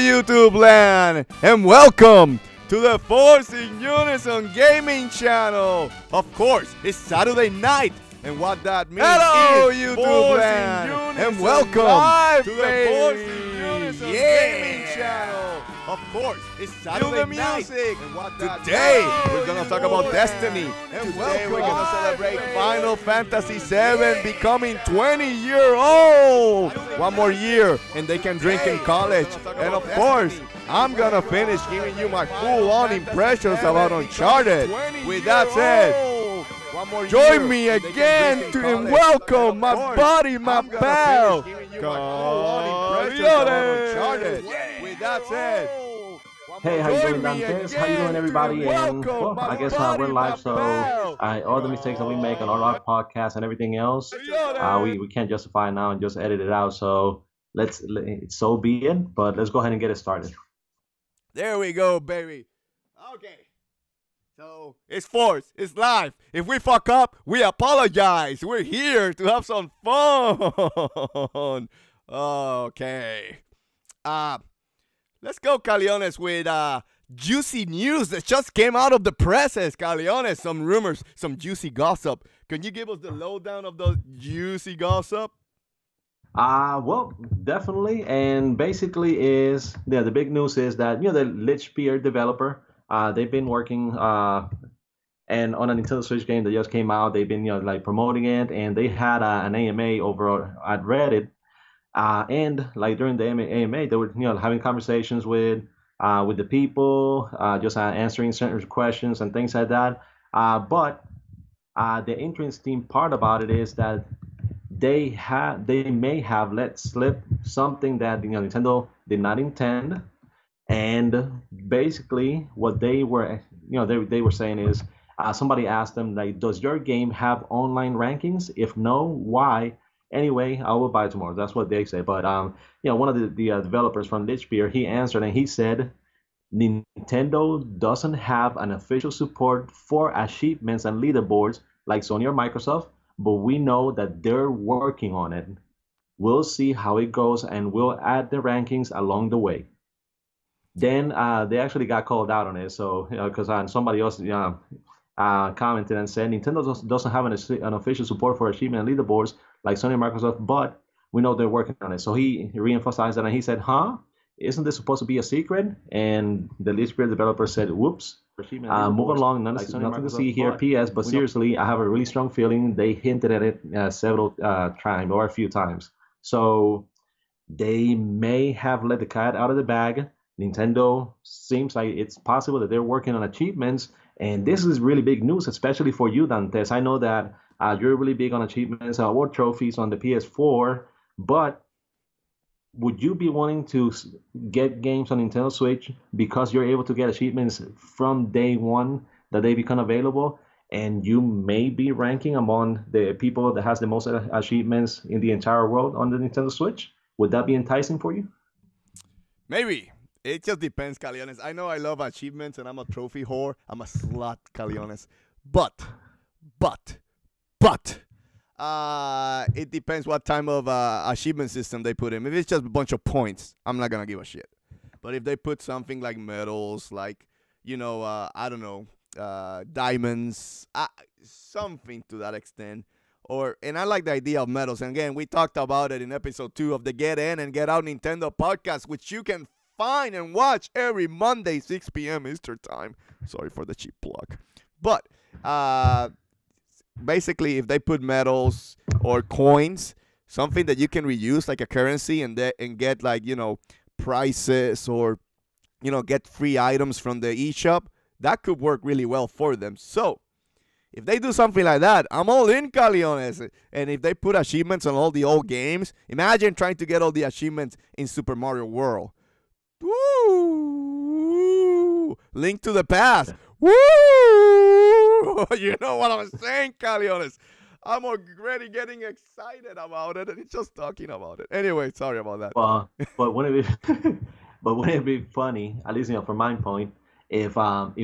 YouTube land, and welcome to the Force In Unison gaming channel. Of course, it's Saturday night, and what that means is YouTube land, and welcome to the Force In Unison gaming channel. Of course, it's Saturday night, and what that today we're gonna talk about Destiny, and today we're gonna celebrate Final Fantasy VII becoming 20-year-old. One more year, and they can drink in college. And of course, I'm gonna finish giving you my full-on impressions about Uncharted. With that said, join me again and welcome my buddy, my pal, Barton. With that said, hey, how you doing, Dantes? How you doing, everybody? And well, I guess we're live, so all the mistakes that we make on our podcast and everything else, we can't justify now and just edit it out. So so be it. But let's go ahead and get it started. There we go, baby. Okay. So, it's Force, it's live. If we fuck up, we apologize. We're here to have some fun. Okay. Let's go, Caliones, with juicy news that just came out of the presses, Caliones. Some rumors, some juicy gossip. Can you give us the lowdown of the juicy gossip? Well, definitely. And basically the big news is that, the Lichbeer developer, they've been working and on a Nintendo Switch game that just came out. They've been like promoting it, and they had an AMA over at Reddit, and like during the AMA they were having conversations with the people, just answering certain questions and things like that. But the interesting part about it is that they may have let slip something that Nintendo did not intend. And basically, what they were, they were saying is, somebody asked them, like, does your game have online rankings? If no, why? Anyway, I will buy it tomorrow. That's what they say. But one of the developers from Lichbeer, he answered and he said, Nintendo doesn't have an official support for achievements and leaderboards like Sony or Microsoft, but we know that they're working on it. We'll see how it goes, and we'll add the rankings along the way. Then they actually got called out on it, so because somebody else commented and said Nintendo doesn't have an official support for achievement and leaderboards like Sony and Microsoft, but we know they're working on it. So he re-emphasized that, and he said, "Huh? Isn't this supposed to be a secret?" And the Lichbeer developer said, "Whoops. Move along. Nothing to see here. P.S. But seriously, I have a really strong feeling they hinted at it several times or a few times. So they may have let the cat out of the bag. Nintendo seems like it's possible that they're working on achievements, and this is really big news, especially for you, Dantes. I know that you're really big on achievements or trophies on the PS4, but would you be wanting to get games on Nintendo Switch because you're able to get achievements from day one that they become available, and you may be ranking among the people that has the most achievements in the entire world on the Nintendo Switch? Would that be enticing for you? Maybe. It just depends, Caliones. I know I love achievements, and I'm a trophy whore. I'm a slut, Caliones. But, it depends what type of achievement system they put in. If it's just a bunch of points, I'm not going to give a shit. But if they put something like medals, like, I don't know, diamonds, something to that extent. And I like the idea of medals. And again, we talked about it in episode 2 of the Get In and Get Out Nintendo podcast, which you can find and watch every Monday, 6 p.m. Eastern time. Sorry for the cheap plug. But basically, if they put medals or coins, something that you can reuse like a currency and get like, prices or, get free items from the eShop, that could work really well for them. So if they do something like that, I'm all in, Caliones. And if they put achievements on all the old games, imagine trying to get all the achievements in Super Mario World. Woo! Link to the Past. Woo! You know what I'm saying, Caliones? I'm already getting excited about it, and it's just talking about it. Anyway, sorry about that. But wouldn't it be funny, at least from my point, if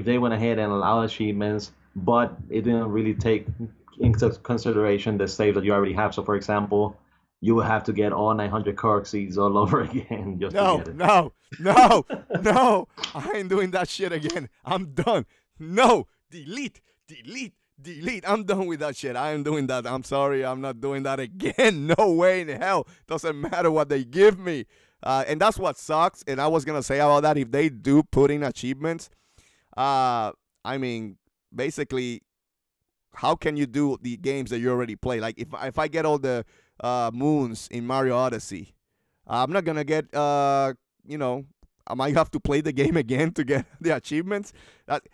they went ahead and allowed achievements, but it didn't really take into consideration the save that you already have. So, for example, you will have to get all 900 Korg seeds all over again just to No, get it. no, no, no. I ain't doing that shit again. I'm done. No, delete, delete, delete. I'm done with that shit. I am doing that. I'm sorry. I'm not doing that again. No way in hell. Doesn't matter what they give me. And that's what sucks. And I was going to say about that, if they do put in achievements, I mean, basically, how can you do the games that you already play? Like, if I get all the moons in Mario Odyssey, I'm not gonna get I might have to play the game again to get the achievements.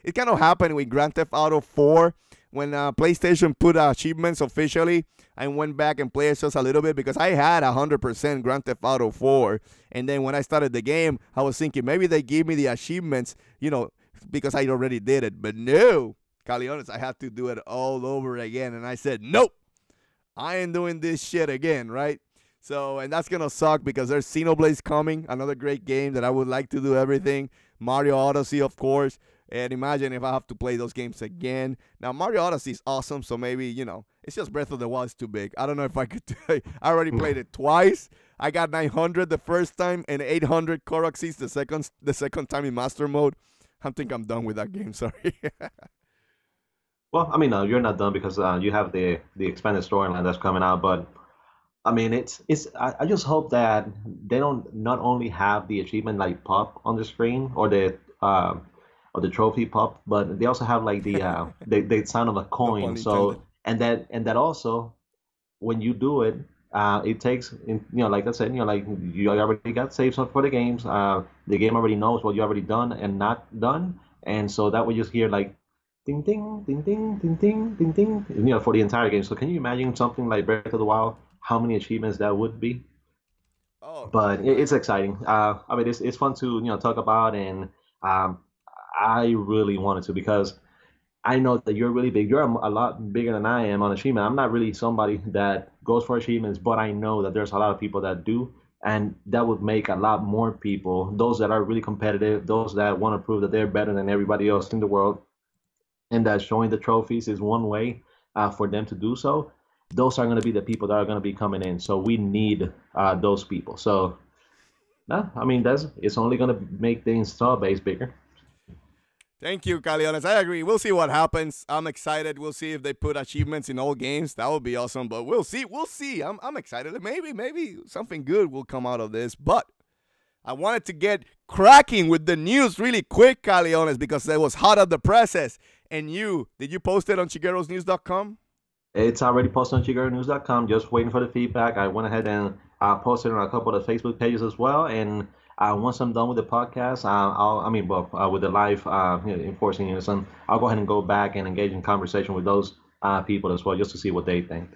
It kind of happened with Grand Theft Auto 4 when PlayStation put achievements officially. I went back and played just a little bit because I had 100% Grand Theft Auto 4, and then when I started the game, I was thinking maybe they give me the achievements, because I already did it. But no, Caliones, I had to do it all over again, and I said nope. I ain't doing this shit again, right? So, and that's going to suck because there's Xenoblade coming, another great game that I would like to do everything. Mario Odyssey, of course. And imagine if I have to play those games again. Now, Mario Odyssey is awesome, so maybe, it's just Breath of the Wild is too big. I don't know if I could do it. I already played it twice. I got 900 the first time and 800 Korok seeds the second time in Master Mode. I think I'm done with that game, sorry. Well, I mean, no, you're not done because you have the expanded storyline that's coming out. But I mean, it's. I just hope that they don't not only have the achievement like pop on the screen or the trophy pop, but they also have like the sound of a No pun coin. intended. So and that also when you do it, it takes like I said, like you already got saves for the games. The game already knows what you already done and not done, and so that way you just hear like ding ding ding ding ding ding ding ding, for the entire game. So can you imagine something like Breath of the Wild? How many achievements that would be? Oh, But it's exciting. I mean, it's fun to talk about, and um, I really wanted to because I know that you're really big. You're a lot bigger than I am on achievement. I'm not really somebody that goes for achievements, but I know that there's a lot of people that do, and that would make a lot more people, those that are really competitive, those that want to prove that they're better than everybody else in the world, and that showing the trophies is one way for them to do so. Those are going to be the people that are going to be coming in. So we need those people. So, no, I mean, it's only going to make the install base bigger. thank you, Caliones. I agree. We'll see what happens. I'm excited. We'll see if they put achievements in all games. That would be awesome. But we'll see. We'll see. I'm excited. Maybe something good will come out of this. But I wanted to get cracking with the news really quick, Caliones, because it was hot at the presses. And did you post it on Chigero'sNews.com? It's already posted on chicagonews.com. Just waiting for the feedback. I went ahead and posted on a couple of Facebook pages as well. And once I'm done with the podcast, with the live in Force In Unison, I'll go ahead and go back and engage in conversation with those people as well, just to see what they think.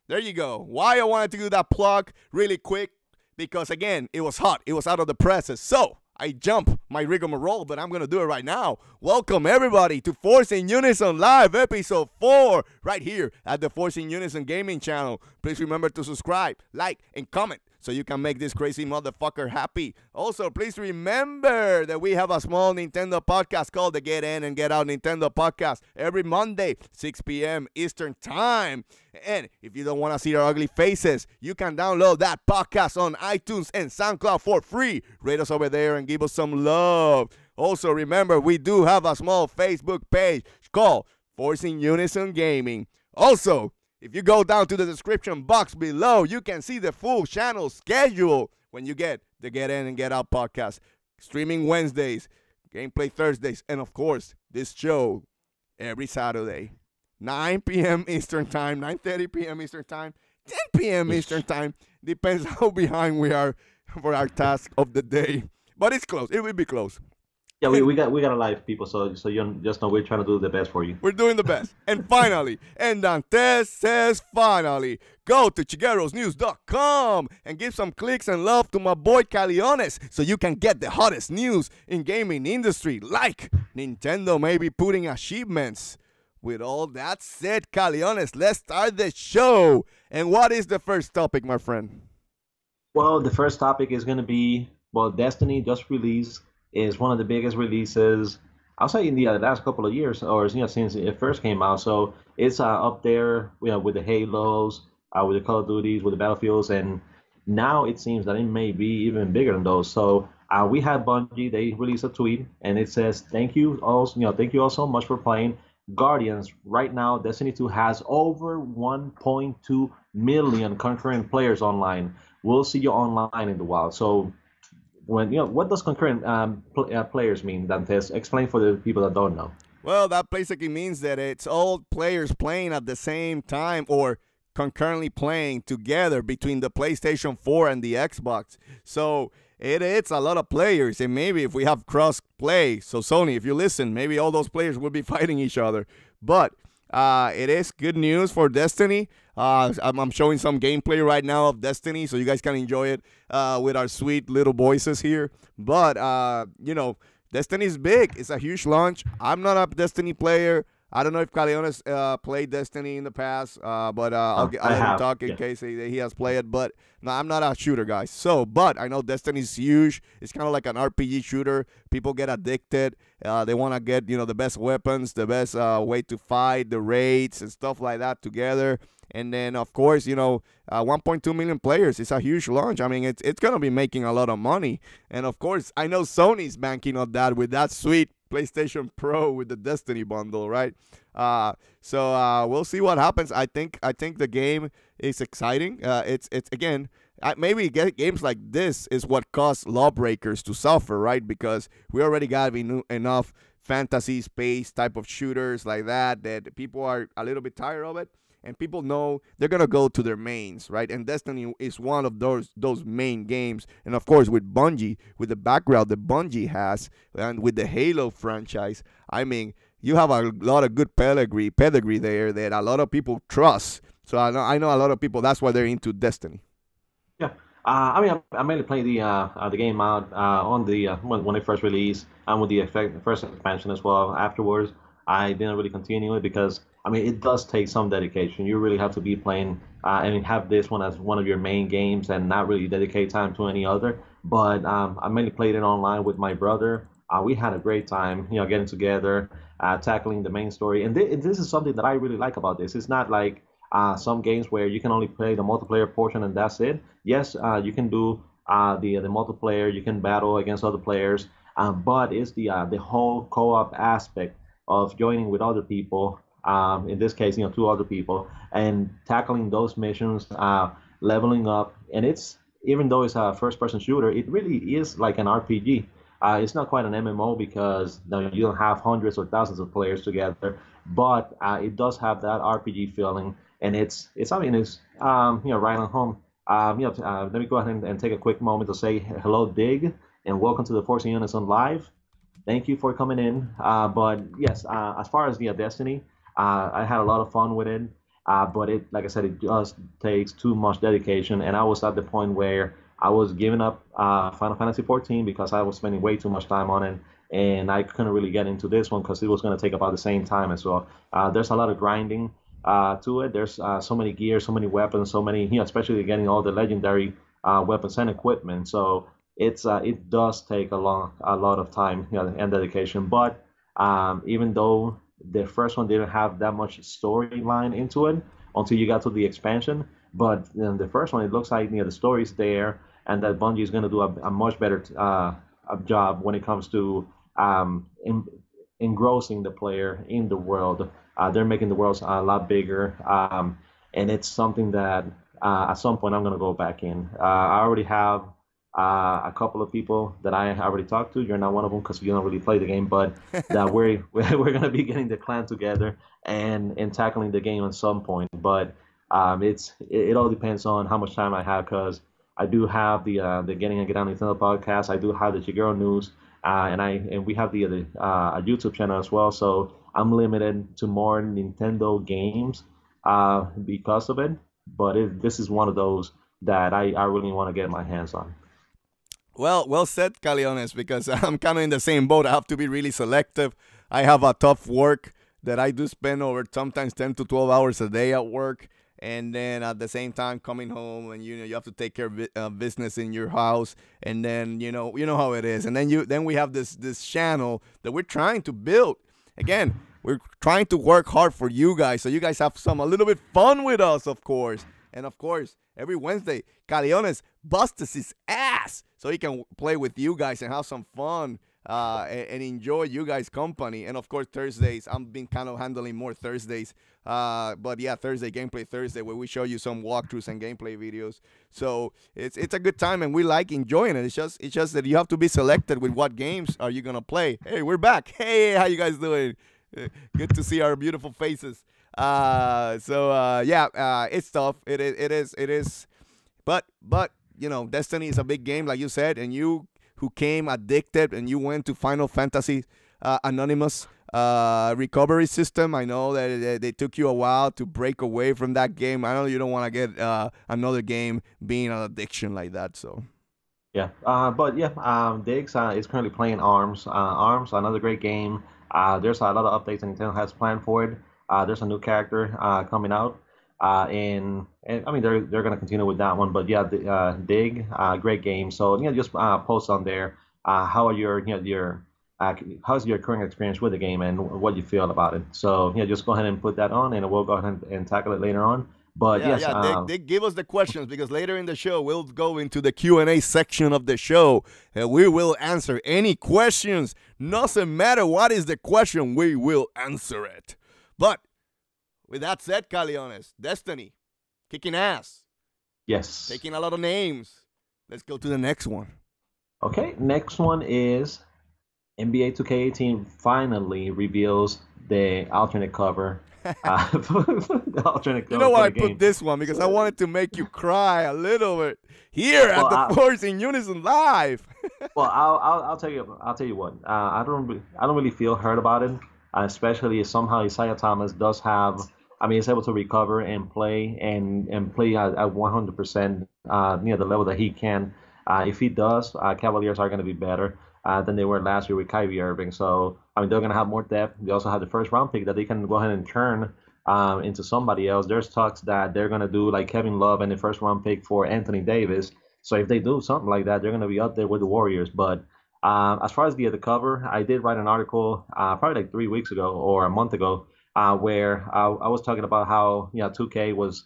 There you go. Why I wanted to do that plug really quick, because again, it was hot. It was out of the presses. So I jump my rigmarole, but I'm going to do it right now. Welcome, everybody, to Force In Unison Live, Ep.4, right here at the Force In Unison Gaming channel. Please remember to subscribe, like, and comment so you can make this crazy motherfucker happy. Also, please remember that we have a small Nintendo podcast called the Get In and Get Out Nintendo Podcast every Monday, 6 p.m. Eastern Time. And if you don't want to see our ugly faces, you can download that podcast on iTunes and SoundCloud for free. Rate us over there and give us some love. Also, remember, we do have a small Facebook page called Force In Unison Gaming. Also, if you go down to the description box below, you can see the full channel schedule when you get the Get In and Get Out podcast. Streaming Wednesdays, gameplay Thursdays, and of course, this show every Saturday. 9 p.m. Eastern Time, 9:30 p.m. Eastern Time, 10 p.m. Eastern Time. Depends how behind we are for our task of the day. But it's close. It will be close. Yeah, we got a live people, so you just know we're trying to do the best for you. We're doing the best. And finally, and Dantes says finally, go to Chigero'sNews.com and give some clicks and love to my boy Caliones so you can get the hottest news in gaming industry, like Nintendo maybe putting achievements. With all that said, Caliones, let's start the show. And what is the first topic, my friend? Well, the first topic is going to be, Destiny just released. Is one of the biggest releases I'll say in the last couple of years, or since it first came out. So it's up there, with the Halos, with the Call of Duties, with the Battlefields, and now it seems that it may be even bigger than those. So we had Bungie; they released a tweet, and it says, "Thank you all, thank you all so much for playing Guardians. Right now, Destiny 2 has over 1.2 million concurrent players online. We'll see you online in the wild." So when what does concurrent players mean, Dantes? Explain for the people that don't know. Well, that basically means that it's all players playing at the same time or concurrently playing together between the PlayStation 4 and the Xbox. So it's a lot of players, and maybe if we have cross play, so Sony, if you listen, maybe all those players will be fighting each other. But it is good news for Destiny. I'm showing some gameplay right now of Destiny, so you guys can enjoy it with our sweet little voices here. But Destiny's big. It's a huge launch. I'm not a Destiny player. I don't know if Caleones played Destiny in the past, but I'll let him talk in case he has played it. But no, I'm not a shooter, guys. So, but I know Destiny's huge. It's kind of like an RPG shooter. People get addicted. They want to get the best weapons, the best way to fight, the raids and stuff like that together. And then, of course, 1.2 million players. It's a huge launch. I mean, it's going to be making a lot of money. And, of course, I know Sony's banking on that with that sweet PlayStation Pro with the Destiny bundle, right? So we'll see what happens. I think the game is exciting. It's again, maybe games like this is what caused Lawbreakers to suffer, right? Because we already got enough fantasy space type of shooters like that people are a little bit tired of it. And people know they're going to go to their mains, right? And Destiny is one of those main games. And, of course, with Bungie, with the background that Bungie has, and with the Halo franchise, I mean, you have a lot of good pedigree there that a lot of people trust. So I know a lot of people, that's why they're into Destiny. Yeah. I mean, I mainly played the game out on the when it first released, and with the first expansion as well. Afterwards, I didn't really continue it because I mean it does take some dedication. You really have to be playing and have this one as one of your main games, and not really dedicate time to any other. But I mainly played it online with my brother. We had a great time, getting together, tackling the main story, and this is something that I really like about this. It's not like some games where you can only play the multiplayer portion and that's it. Yes, you can do the multiplayer, you can battle against other players, but it's the whole co-op aspect of joining with other people. In this case, two other people, and tackling those missions, leveling up, and it's even though it's a first-person shooter, it really is like an RPG. It's not quite an MMO because you don't have hundreds or thousands of players together, but it does have that RPG feeling, and it's right on home. Let me go ahead and take a quick moment to say hello, Dig, and welcome to the Force In Unison Live. Thank you for coming in. But yes, as far as the Destiny, I had a lot of fun with it. But like I said, it just takes too much dedication, and I was at the point where I was giving up Final Fantasy 14 because I was spending way too much time on it, and I couldn't really get into this one because it was going to take about the same time as well. There's a lot of grinding to it. There's so many gear, so many weapons, so many, especially getting all the legendary weapons and equipment. So it does take a lot of time, and dedication. But even though the first one didn't have that much storyline into it until you got to the expansion, but the first one, it looks like the story's there, and that Bungie is going to do a much better job when it comes to engrossing the player in the world. They're making the world a lot bigger, and it's something that at some point I'm going to go back in. I already have a couple of people that I already talked to. You're not one of them because you don't really play the game, but that we're going to be getting the clan together and tackling the game at some point. But it all depends on how much time I have, because I do have the Getting and Get On Nintendo podcast. I do have the Chiguro News, and we have the a YouTube channel as well. So I'm limited to more Nintendo games because of it. But this is one of those that I really want to get my hands on. Well said, Caleones, because I'm kind of in the same boat. I have to be really selective. I have a tough work that I do spend over sometimes 10 to 12 hours a day at work. And then at the same time coming home, and you have to take care of business in your house, and then you know how it is. And then we have this channel that we're trying to build. Again, we're trying to work hard for you guys, so you guys have a little bit fun with us, of course. And of course, every Wednesday, Caliones busts his ass so he can play with you guys and have some fun and enjoy you guys' company. And of course, Thursdays, I've been kind of handling more Thursdays. But yeah, Thursday, Gameplay Thursday, where we show you some walkthroughs and gameplay videos. So it's a good time, and we like enjoying it. It's just that you have to be selected with what games are you going to play. Hey, we're back. Hey, how you guys doing? Good to see our beautiful faces. It's tough. It is. But you know, Destiny is a big game, like you said, and you who came addicted and you went to Final Fantasy Anonymous recovery system. I know that they took you a while to break away from that game. I know you don't want to get another game being an addiction like that. So. Yeah, Diggs is currently playing Arms. Arms, another great game. There's a lot of updates and Nintendo has planned for it. There's a new character coming out, and I mean they're going to continue with that one. But yeah, Dig, great game. So just post on there. How are how's your current experience with the game and what you feel about it? So just go ahead and put that on, and we'll go ahead and tackle it later on. But Dig, give us the questions, because later in the show we'll go into the Q&A section of the show, and we will answer any questions. Doesn't matter what is the question, we will answer it. But with that said, Caliones, Destiny, kicking ass. Yes. Taking a lot of names. Let's go to the next one. Okay, next one is NBA 2K18 finally reveals the alternate cover. The alternate cover. You know why I put this one? Because I wanted to make you cry a little bit here at the Force In Unison live. Well, I'll tell you what. I don't really feel hurt about it, especially if somehow Isaiah Thomas does have. I mean, he's able to recover and play and play at 100%, the level that he can. If he does, Cavaliers are going to be better than they were last year with Kyrie Irving. So, I mean, they're going to have more depth. They also have the first round pick that they can go ahead and turn into somebody else. There's talks that they're going to do like Kevin Love and the first round pick for Anthony Davis. So if they do something like that, they're going to be up there with the Warriors. But as far as the cover, I did write an article probably like 3 weeks ago or a month ago where I was talking about how 2K was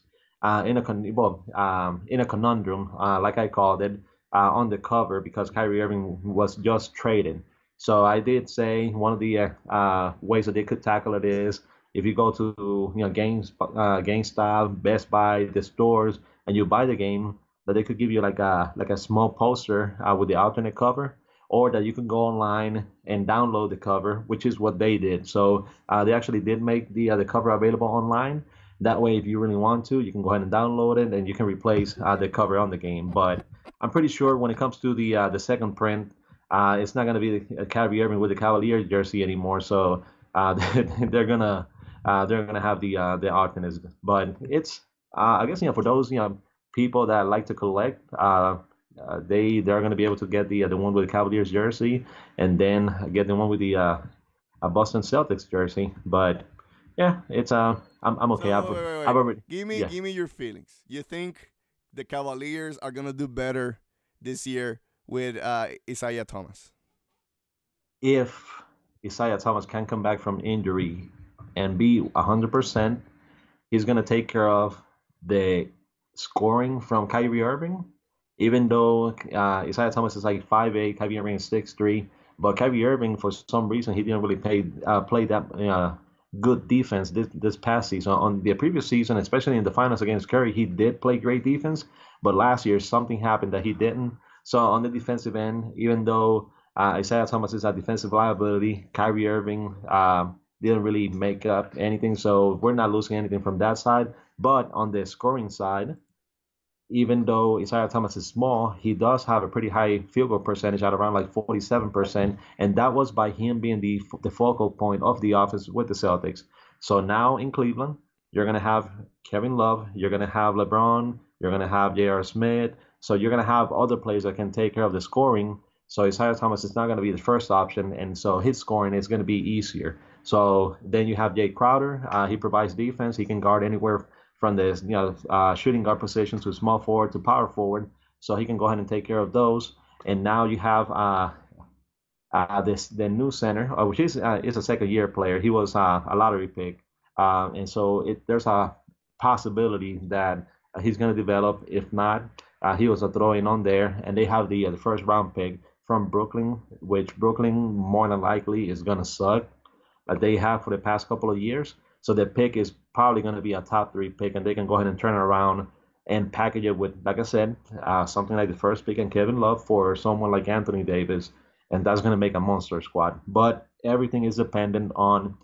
in a conundrum, like I called it, on the cover because Kyrie Irving was just traded. So I did say one of the ways that they could tackle it is if you go to GameStop, Best Buy, the stores, and you buy the game, that they could give you like a small poster with the alternate cover, or that you can go online and download the cover, which is what they did. So they actually did make the cover available online. That way, if you really want to, you can go ahead and download it, and you can replace the cover on the game. But I'm pretty sure when it comes to the second print, it's not going to be the Kyrie Irving with the Cavaliers jersey anymore. So they're gonna have the alternates. But it's I guess for those people that like to collect, they're going to be able to get the one with the Cavaliers jersey, and then get the one with the Boston Celtics jersey. But yeah, it's I'm okay. So, wait. Give me your feelings. You think the Cavaliers are gonna do better this year with Isaiah Thomas? If Isaiah Thomas can come back from injury and be 100%, he's gonna take care of the scoring from Kyrie Irving. Even though Isaiah Thomas is like 5'8", Kyrie Irving is 6'3", but Kyrie Irving for some reason he didn't really play that good defense this past season. On the previous season, especially in the finals against Curry, he did play great defense, but last year something happened that he didn't. So on the defensive end, even though Isaiah Thomas is a defensive liability, Kyrie Irving didn't really make up anything, so we're not losing anything from that side. But on the scoring side, even though Isaiah Thomas is small, he does have a pretty high field goal percentage at around like 47%, and that was by him being the focal point of the offense with the Celtics. So now in Cleveland, you're going to have Kevin Love, you're going to have LeBron, you're going to have J.R. Smith, so you're going to have other players that can take care of the scoring. So Isaiah Thomas is not going to be the first option, and so his scoring is going to be easier. So then you have Jay Crowder. He provides defense. He can guard anywhere from the shooting guard position to small forward to power forward, so he can go ahead and take care of those. And now you have the new center, which is a second-year player. He was a lottery pick, and so there's a possibility that he's going to develop. If not, he was a throw-in on there, and they have the first round pick from Brooklyn, which Brooklyn more than likely is going to suck, like they have for the past couple of years. So the pick is probably going to be a top 3 pick, and they can go ahead and turn it around and package it with, like I said, something like the first pick and Kevin Love for someone like Anthony Davis, and that's going to make a monster squad. But everything is dependent on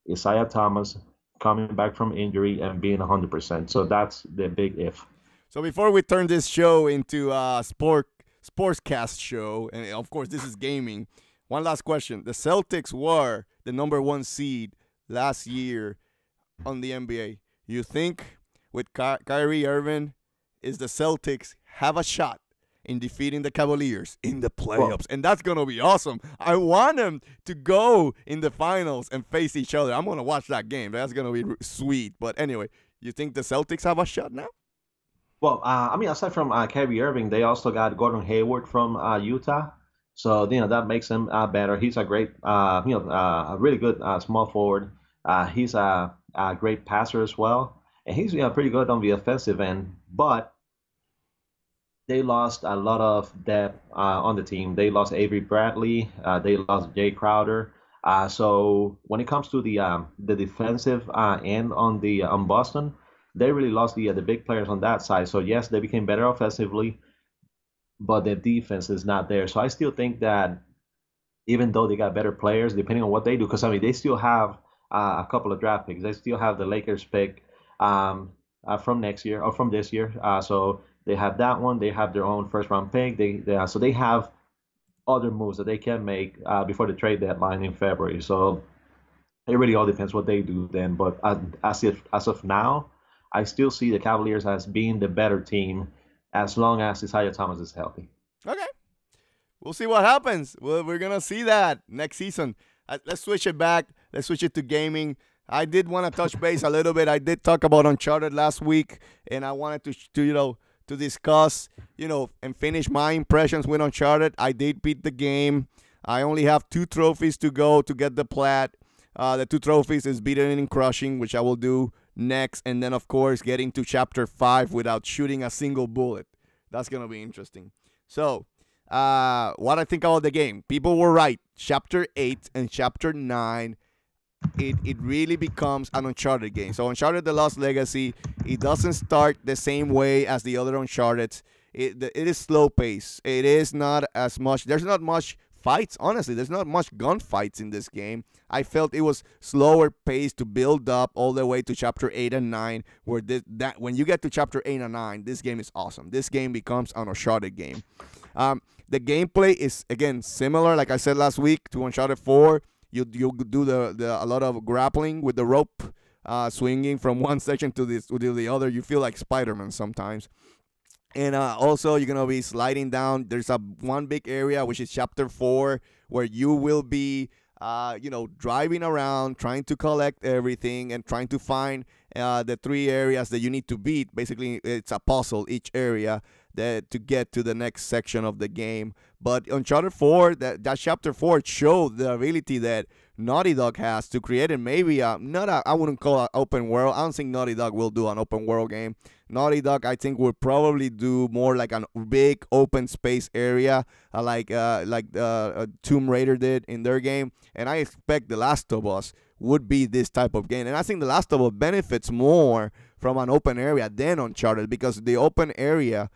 Isaiah Thomas coming back from injury and being 100%. So that's the big if. So before we turn this show into a sportscast show, and of course this is gaming, one last question. The Celtics were the #1 seed last year on the NBA. You think with Kyrie Irving, is the Celtics have a shot in defeating the Cavaliers in the playoffs? Well, and that's going to be awesome. I want them to go in the finals and face each other. I'm going to watch that game. That's going to be sweet. But anyway, you think the Celtics have a shot now? Well, I mean, aside from Kyrie Irving, they also got Gordon Hayward from Utah. So, that makes him better. He's a great, a really good small forward. He's a great passer as well. And he's pretty good on the offensive end, but they lost a lot of depth on the team. They lost Avery Bradley. They lost Jay Crowder. So when it comes to the defensive end on Boston, they really lost the big players on that side. So yes, they became better offensively, but the defense is not there. So I still think that even though they got better players, depending on what they do, because I mean they still have a couple of draft picks. They still have the Lakers pick. From next year or from this year. So they have that one. They have their own first round pick. So they have other moves that they can make before the trade deadline in February. So it really all depends what they do then. But as of now, I still see the Cavaliers as being the better team as long as Isaiah Thomas is healthy. Okay. We'll see what happens. We're going to see that next season. Let's switch it back. Let's switch it to gaming. I did want to touch base a little bit. I did talk about Uncharted last week, and I wanted to discuss, and finish my impressions with Uncharted. I did beat the game. I only have 2 trophies to go to get the plat. The 2 trophies is beating and crushing, which I will do next, and then of course getting to chapter 5 without shooting a single bullet. That's gonna be interesting. So, what I think about the game? People were right. Chapter 8 and chapter 9. It really becomes an Uncharted game. So Uncharted The Lost Legacy, it doesn't start the same way as the other Uncharted. It is slow pace. It is not as much. There's not much fights, honestly. There's not much gunfights in this game. I felt it was slower pace to build up all the way to chapter 8 and 9, where when you get to chapter 8 and 9, this game is awesome. This game becomes an Uncharted game. The gameplay is, again, similar, like I said last week, to Uncharted 4. You do a lot of grappling with the rope, swinging from one section to the other. You feel like Spider-Man sometimes. And also, you're going to be sliding down. There's one big area, which is chapter 4, where you will be, driving around, trying to collect everything and trying to find the 3 areas that you need to beat. Basically, it's a puzzle, each area, to get to the next section of the game. But Uncharted 4, that chapter 4 showed the ability that Naughty Dog has to create it. Maybe I wouldn't call it open world. I don't think Naughty Dog will do an open world game. Naughty Dog, I think, will probably do more like a big open space area, like Tomb Raider did in their game. And I expect The Last of Us would be this type of game. And I think The Last of Us benefits more from an open area than Uncharted, because the open area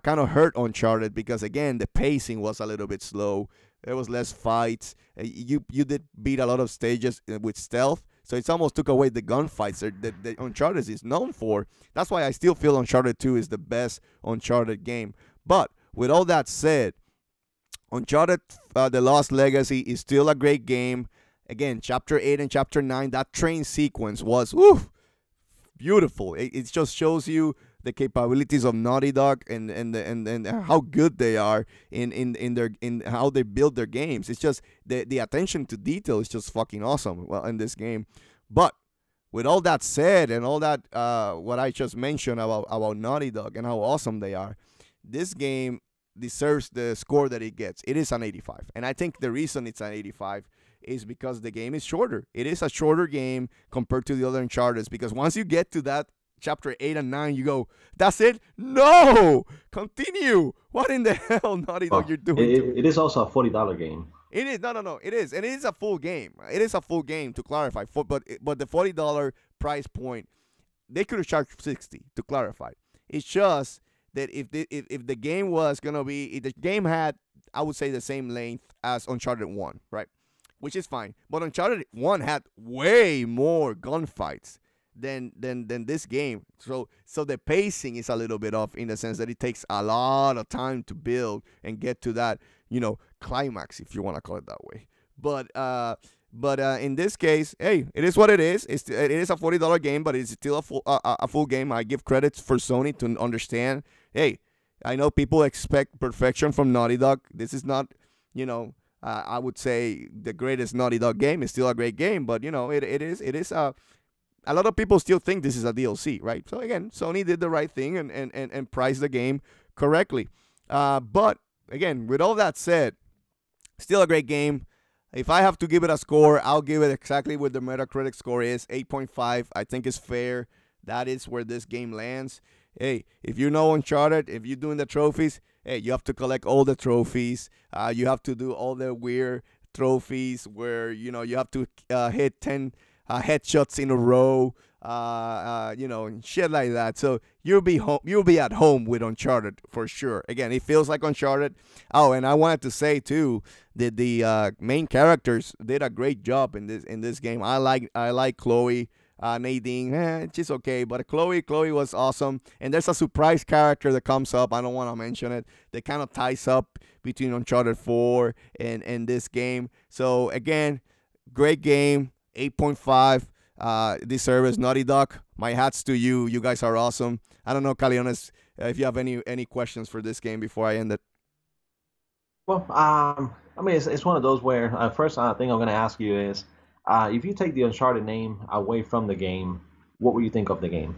kind of hurt Uncharted because, again, the pacing was a little bit slow. There was less fights. You did beat a lot of stages with stealth, so it almost took away the gunfights that Uncharted is known for. That's why I still feel Uncharted 2 is the best Uncharted game. But with all that said, Uncharted The Lost Legacy is still a great game. Again, Chapter 8 and Chapter 9, that train sequence was beautiful. It just shows you the capabilities of Naughty Dog and how good they are in how they build their games. It's just the attention to detail is just fucking awesome in this game. But with all that said and all that what I just mentioned about Naughty Dog and how awesome they are, this game deserves the score that it gets. It is an 85, and I think the reason it's an 85 is because the game is shorter. It is a shorter game compared to the other Uncharted, because once you get to that chapter 8 and 9, you go, that's it? No! Continue! What in the hell, Naughty Dog, Oh, you're doing to me? it is also a $40 game. It is. No. It is. And it is a full game. It is a full game, to clarify. But the $40 price point, they could have charged 60, to clarify. It's just that if the game was going to be, if the game had, I would say, the same length as Uncharted 1, right? Which is fine. But Uncharted 1 had way more gunfights than this game. So the pacing is a little bit off in the sense that it takes a lot of time to build and get to that, climax, if you want to call it that way. But in this case, hey, it is what it is. It is a $40 game, but it's still a full game. I give credits for Sony to understand. Hey, I know people expect perfection from Naughty Dog. This is not, I would say the greatest Naughty Dog game. It's still a great game, but it is a lot of people still think this is a DLC, right? So again, Sony did the right thing and priced the game correctly. But again, with all that said, still a great game. If I have to give it a score, I'll give it exactly what the Metacritic score is, 8.5. I think it's fair. That is where this game lands. Hey, if you know Uncharted, if you're doing the trophies, hey, you have to collect all the trophies. You have to do all the weird trophies where, you have to hit 10 headshots in a row, and shit like that. So you'll be at home with Uncharted for sure. Again, it feels like Uncharted. Oh, and I wanted to say too that the main characters did a great job in this game. I like Chloe. Nadine, she's okay, but Chloe was awesome. And there's a surprise character that comes up. I don't want to mention it. That kind of ties up between Uncharted 4 and this game. So again, great game. 8.5. This service, Naughty Dog. My hat's to you. You guys are awesome. I don't know, Caliones, if you have any questions for this game before I end it. Well, I mean, it's one of those where first thing I'm going to ask you is, if you take the Uncharted name away from the game, what would you think of the game?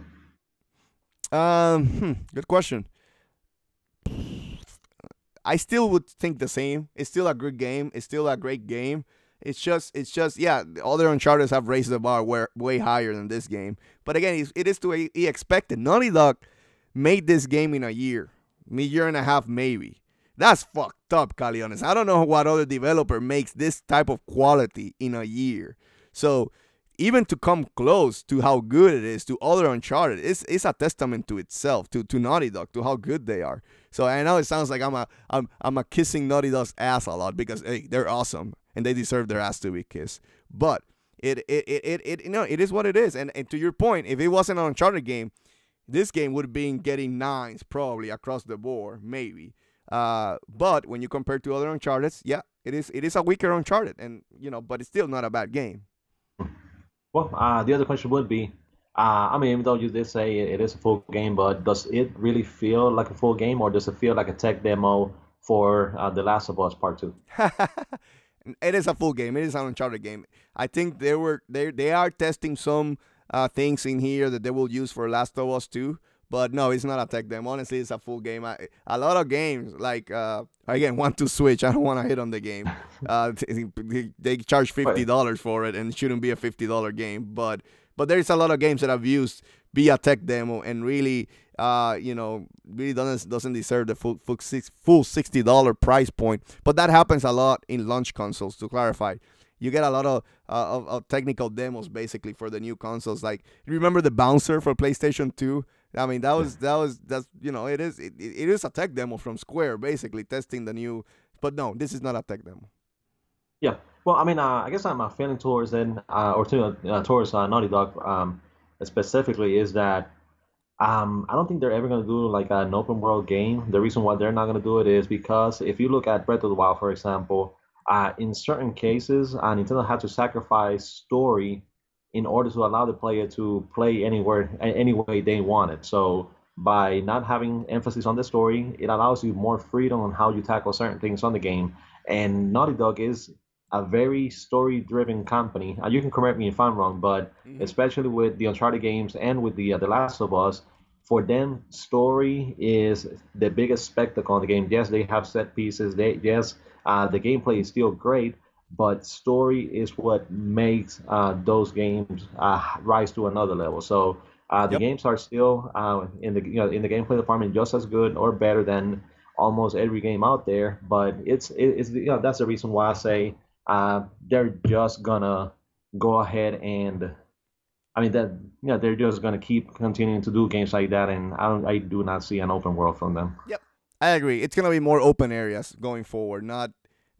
Good question. I still would think the same. It's still a good game. It's still a great game. It's just, yeah, other Uncharted have raised the bar way higher than this game. But again, it is to be expected. Naughty Dog made this game in a year and a half maybe. That's fucked up, Caliones. I don't know what other developer makes this type of quality in a year. So even to come close to how good it is to other Uncharted, it's a testament to itself, to Naughty Dog, to how good they are. So I know it sounds like I'm a kissing Naughty Dog's ass a lot because hey, they're awesome and they deserve their ass to be kissed. But it is what it is. And to your point, if it wasn't an Uncharted game, this game would have been getting 9s probably across the board, maybe. But when you compare to other Uncharteds, yeah, it is a weaker Uncharted, and but it's still not a bad game. Well, the other question would be, I mean, even though you did say it is a full game, but does it really feel like a full game, or does it feel like a tech demo for The Last of Us Part 2? It is a full game. It is an Uncharted game. I think they are testing some things in here that they will use for Last of Us 2. But no, it's not a tech demo. Honestly, it's a full game. A lot of games, like, again, want to Switch. I don't want to hit on the game. They charge $50 for it, and it shouldn't be a $50 game. But there's a lot of games that I've used be a tech demo and really, really doesn't deserve the full $60 price point. But that happens a lot in launch consoles, to clarify. You get a lot of technical demos, basically, for the new consoles. Like, remember the Bouncer for PlayStation 2? I mean, that's it is a tech demo from Square, basically testing the new. But no, this is not a tech demo. Yeah. Well, I mean, I guess I'm feeling towards towards Naughty Dog specifically is that I don't think they're ever going to do like an open world game. The reason why they're not going to do it is because if you look at Breath of the Wild, for example, in certain cases, Nintendo had to sacrifice story in order to allow the player to play anywhere, any way they wanted. So by not having emphasis on the story, it allows you more freedom on how you tackle certain things on the game. And Naughty Dog is a very story-driven company. You can correct me if I'm wrong, but especially with the Uncharted games and with the Last of Us, for them, story is the biggest spectacle in the game. Yes, they have set pieces. The gameplay is still great, but story is what makes those games rise to another level. So The Yep. games are still in the in the gameplay department just as good or better than almost every game out there. But it's that's the reason why I say they're just gonna go ahead and I mean that they're just gonna keep continuing to do games like that, and I do not see an open world from them. Yep. I agree. It's gonna be more open areas going forward, not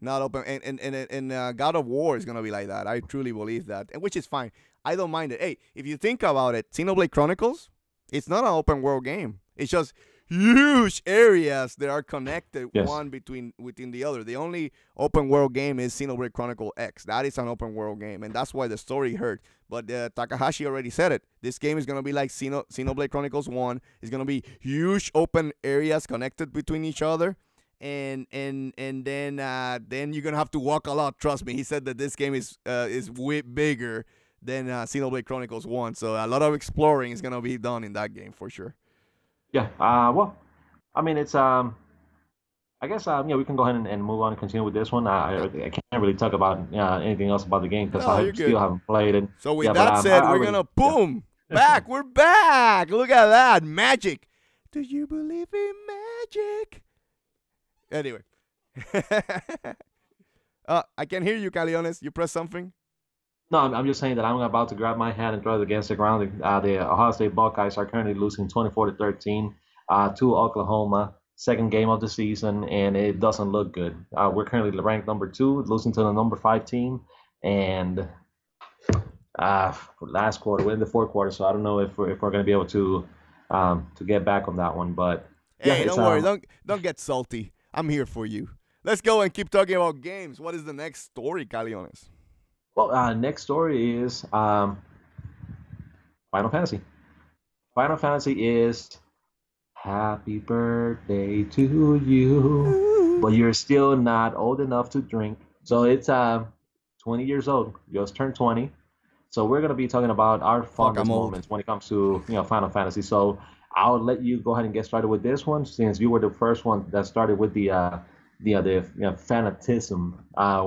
open. And God of War is gonna be like that. I truly believe that, and which is fine. I don't mind it. Hey, if you think about it, Xenoblade Chronicles, it's not an open world game. It's just huge areas that are connected Yes. one within the other. The only open world game is Xenoblade Chronicle X. That is an open world game, and that's why the story hurt. But Takahashi already said it. This game is gonna be like Xenoblade Chronicles 1. It's gonna be huge open areas connected between each other, and then you're gonna have to walk a lot. Trust me. He said that this game is way bigger than Xenoblade Chronicles 1. So a lot of exploring is gonna be done in that game for sure. Yeah. Well, I mean, it's I guess we can go ahead and move on and continue with this one. I can't really talk about anything else about the game because No, I you're still good. haven't played it. So with Yeah, but that said, I we're really, gonna yeah. boom back. We're back. Look at that magic. Do you believe in magic? Anyway, I can hear you, Caliones. You press something. No, I'm just saying that I'm about to grab my hat and throw it against the ground. The Ohio State Buckeyes are currently losing 24-13 to Oklahoma, second game of the season, and it doesn't look good. We're currently ranked number 2, losing to the number 5 team, and last quarter, we're in the fourth quarter, so I don't know if we're going to be able to get back on that one. But yeah, Hey, it's don't worry. Don't get salty. I'm here for you. Let's go and keep talking about games. What is the next story, Caliones? well, next story is Final Fantasy. Final Fantasy is happy birthday to you, but you're still not old enough to drink. So it's 20 years old, just turned 20. So we're gonna be talking about our Fuck, I'm fondest old. moments when it comes to Final Fantasy. So I'll let you go ahead and get started with this one since you were the first one that started with the fanatism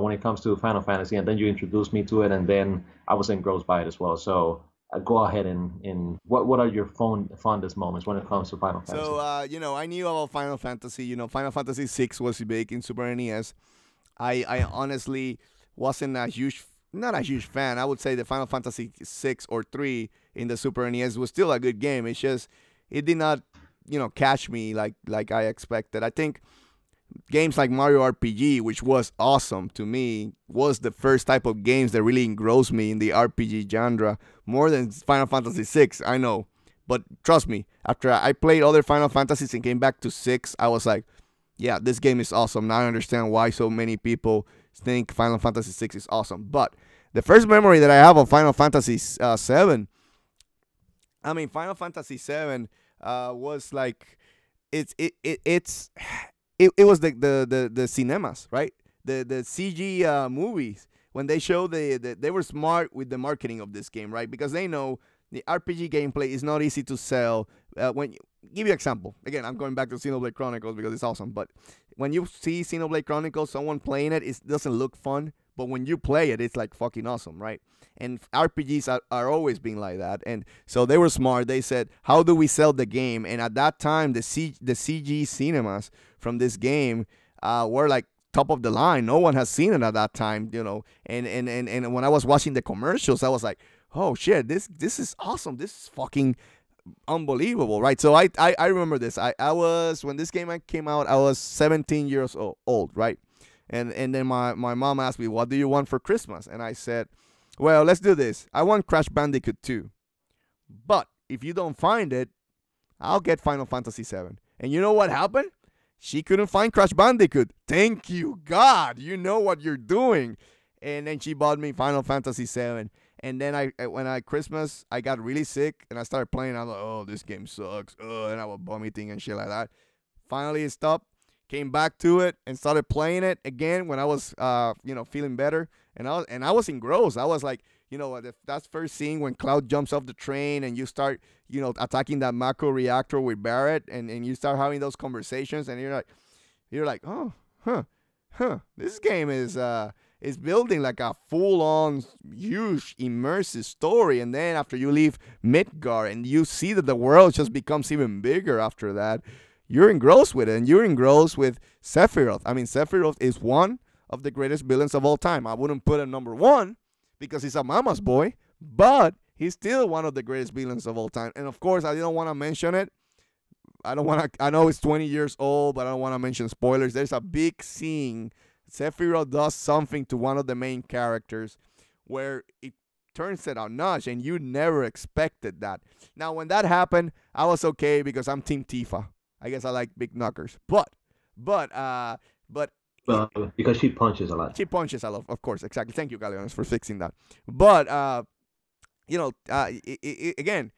when it comes to Final Fantasy, and then you introduced me to it, and then I was engrossed by it as well. So go ahead and what are your fondest moments when it comes to Final Fantasy? So, I knew about Final Fantasy. Final Fantasy 6 was big in Super NES. I honestly wasn't not a huge fan. I would say the Final Fantasy 6 or 3 in the Super NES was still a good game. It's just it did not, catch me like I expected. I think games like Mario RPG, which was awesome to me, was the first type of games that really engrossed me in the RPG genre more than Final Fantasy 6. I know, but trust me, after I played other Final Fantasies and came back to 6, I was like, yeah, this game is awesome. Now I understand why so many people think Final Fantasy 6 is awesome. But the first memory that I have of Final Fantasy 7, Final Fantasy 7 was like it's it was the cinemas, right? The CG movies when they show they were smart with the marketing of this game, right? Because they know the RPG gameplay is not easy to sell. Give you an example. Again, I'm going back to Xenoblade Chronicles because it's awesome. But when you see Xenoblade Chronicles, someone playing it, it doesn't look fun. But when you play it, it's like fucking awesome, right? And RPGs are always being like that. And so they were smart. They said, how do we sell the game? And at that time, the CG cinemas from this game were like top of the line. No one has seen it at that time, And when I was watching the commercials, I was like, oh shit, this is awesome. This is fucking unbelievable, right? So I remember this. I was when this game came out, I was 17 years old, right? And then my mom asked me, what do you want for Christmas? And I said, well, let's do this. I want Crash Bandicoot 2. But if you don't find it, I'll get Final Fantasy 7. And you know what happened? She couldn't find Crash Bandicoot. Thank you, God. You know what you're doing. And then she bought me Final Fantasy 7. And then when Christmas, I got really sick and I started playing. I was like, oh, this game sucks. And I was vomiting and shit like that. Finally, it stopped. Came back to it and started playing it again when I was, feeling better. And I was engrossed. I was like, that's first scene when Cloud jumps off the train and you start, attacking that macro reactor with Barrett and you start having those conversations and you're like, oh, huh. This game is is building like a full-on, huge, immersive story. And then after you leave Midgard and you see that the world just becomes even bigger after that, you're engrossed with it, and you're engrossed with Sephiroth. I mean, Sephiroth is one of the greatest villains of all time. I wouldn't put him number one because he's a mama's boy, but he's still one of the greatest villains of all time. And of course, I don't want to mention it. I don't want to. I know it's 20 years old, but I don't want to mention spoilers. There's a big scene. Sephiroth does something to one of the main characters where it turns it a notch, and you never expected that. Now, when that happened, I was okay because I'm Team Tifa. I guess I like big knockers, but Well, because she punches a lot. she punches. I love, of course, exactly. Thank you, Galeones, for fixing that. But again,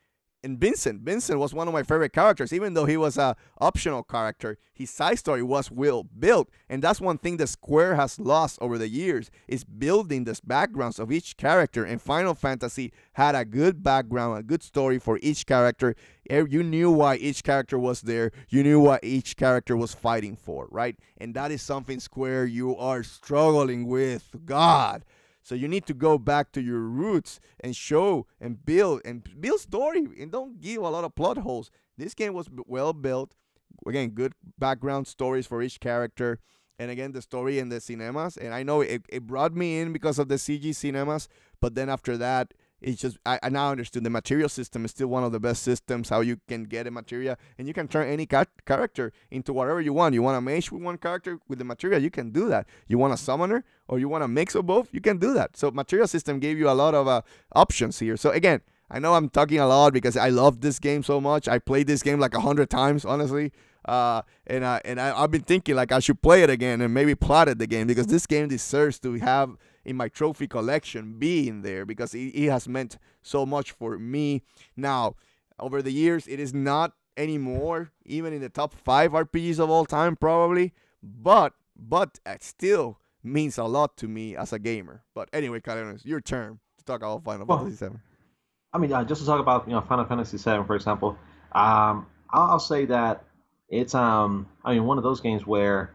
and Vincent was one of my favorite characters, even though he was a optional character. His side story was well built, and that's one thing that Square has lost over the years, is building the backgrounds of each character. And Final Fantasy had a good background, a good story for each character. You knew why each character was there. You knew what each character was fighting for, right? And that is something, Square, you are struggling with. God. So you need to go back to your roots and show and build story, and don't give a lot of plot holes. This game was well built. Again, good background stories for each character. And again, the story and the cinemas. And I know it brought me in because of the CG cinemas, but then after that, it's just, I now understood the material system is still one of the best systems, how you can get a materia, and you can turn any character into whatever you want. You want to mage with one character with the materia, you can do that. You want a summoner, or you want a mix of both, you can do that. So material system gave you a lot of options here. So again, I know I'm talking a lot because I love this game so much. I played this game like 100 times, honestly. I've been thinking like I should play it again and maybe plot it again, because this game deserves to have in my trophy collection, be in there, because it has meant so much for me. Now, over the years, it is not anymore even in the top 5 RPGs of all time, probably, but it still means a lot to me as a gamer. But anyway, Carlos, your turn to talk about Final Fantasy 7. I mean, just to talk about Final Fantasy 7, for example, I'll say that it's one of those games where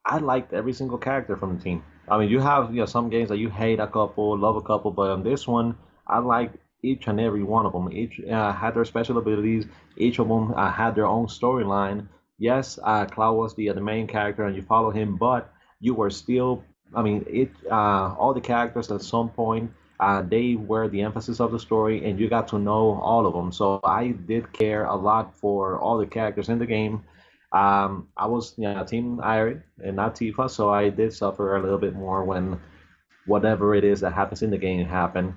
I liked every single character from the team. I mean, you have some games that you hate a couple, love a couple, but on this one, I liked each and every one of them. Each had their special abilities. Each of them had their own storyline. Yes, Cloud was the main character, and you follow him, but you were still. I mean, all the characters at some point they were the emphasis of the story, and you got to know all of them. So I did care a lot for all the characters in the game. I was Team Irie and not Tifa, so I did suffer a little bit more when whatever it is that happens in the game happened.